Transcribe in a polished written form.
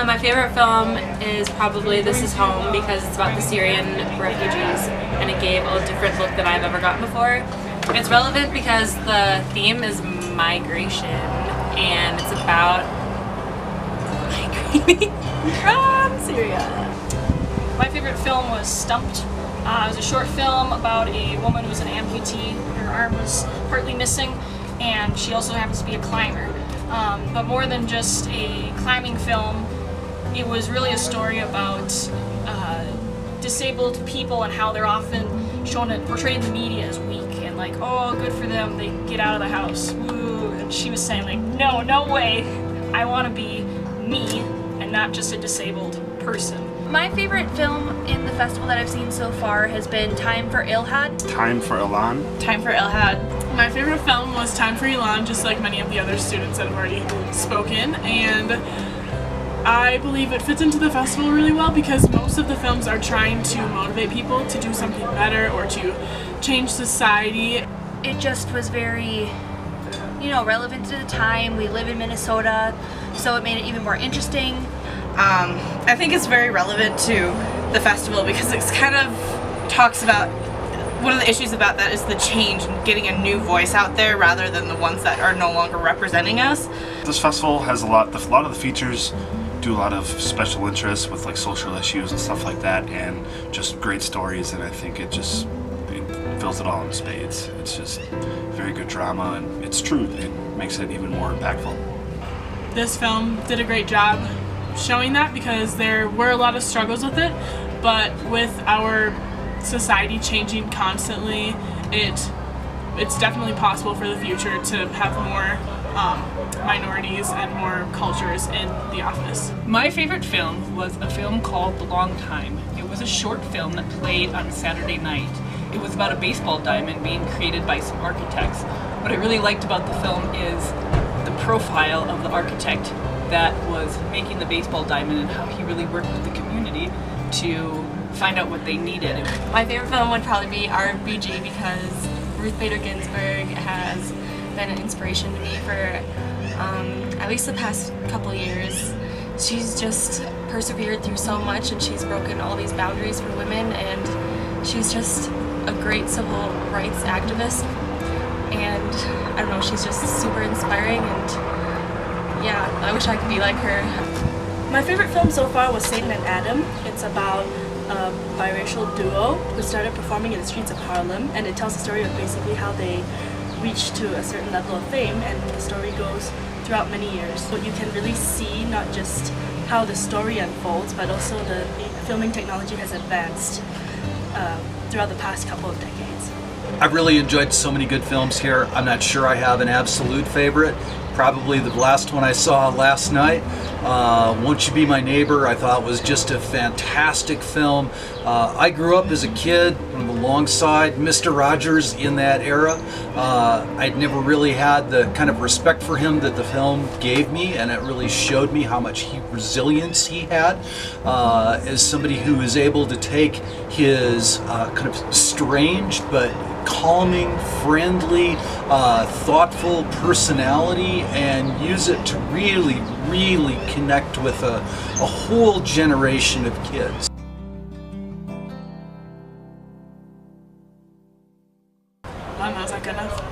My favorite film is probably This Is Home because it's about the Syrian refugees and it gave a different look than I've ever gotten before. It's relevant because the theme is migration and it's about migrating from Syria. My favorite film was Stumped. It was a short film about a woman who was an amputee. Her arm was partly missing and she also happens to be a climber. But more than just a climbing film, it was really a story about disabled people and how they're often portrayed in the media as weak and like, oh, good for them, they get out of the house, woo. And she was saying like, no way, I want to be me and not just a disabled person. My favorite film in the festival that I've seen so far has been Time for Ilhad. Time for Elan. Time for Ilhad. My favorite film was Time for Elan, just like many of the other students that have already spoken, and I believe it fits into the festival really well because most of the films are trying to motivate people to do something better or to change society. It just was very, relevant to the time. We live in Minnesota, so it made it even more interesting. I think it's very relevant to the festival because it kind of talks about, one of the issues about that is the change and getting a new voice out there rather than the ones that are no longer representing us. This festival has a lot of the features do a lot of special interests with like social issues and stuff like that, and just great stories, and I think it fills it all in spades. It's just very good drama and it's true. It makes it even more impactful. This film did a great job showing that because there were a lot of struggles with it, but with our society changing constantly, it's definitely possible for the future to have more minorities and more cultures in the office. My favorite film was a film called The Long Time. It was a short film that played on Saturday night. It was about a baseball diamond being created by some architects. What I really liked about the film is the profile of the architect that was making the baseball diamond and how he really worked with the community to find out what they needed. My favorite film would probably be RBG because Ruth Bader Ginsburg has been an inspiration to me for at least the past couple years. She's just persevered through so much and she's broken all these boundaries for women, and she's just a great civil rights activist, and I don't know, she's just super inspiring, and yeah, I wish I could be like her. My favorite film so far was Satan and Adam. It's about a biracial duo who started performing in the streets of Harlem, and it tells the story of basically how they reached to a certain level of fame, and the story goes throughout many years. So you can really see not just how the story unfolds, but also the filming technology has advanced throughout the past couple of decades. I've really enjoyed so many good films here. I'm not sure I have an absolute favorite. Probably the last one I saw last night, Won't You Be My Neighbor, I thought was just a fantastic film. I grew up as a kid alongside Mr. Rogers in that era. I'd never really had the kind of respect for him that the film gave me, and it really showed me how much resilience he had as somebody who is able to take his kind of strange but calming, friendly, thoughtful personality and use it to really connect with a whole generation of kids. Mom, was that good enough?